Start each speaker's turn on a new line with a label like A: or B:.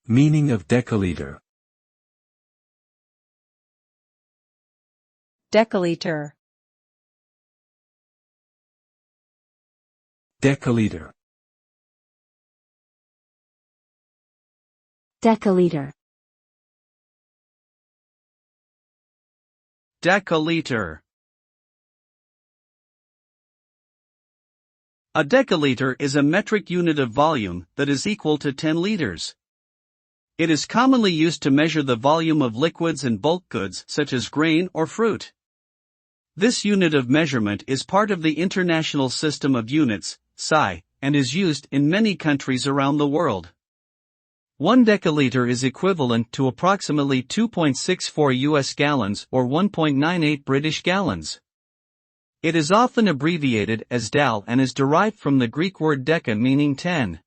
A: Meaning of dekaliter.
B: Dekaliter.
A: Dekaliter.
C: Dekaliter.
D: Dekaliter. A dekaliter is a metric unit of volume that is equal to 10 liters. It is commonly used to measure the volume of liquids and bulk goods such as grain or fruit. This unit of measurement is part of the International System of Units, SI, and is used in many countries around the world. 1 decaliter is equivalent to approximately 2.64 US gallons or 1.98 British gallons. It is often abbreviated as DAL and is derived from the Greek word deka meaning 10.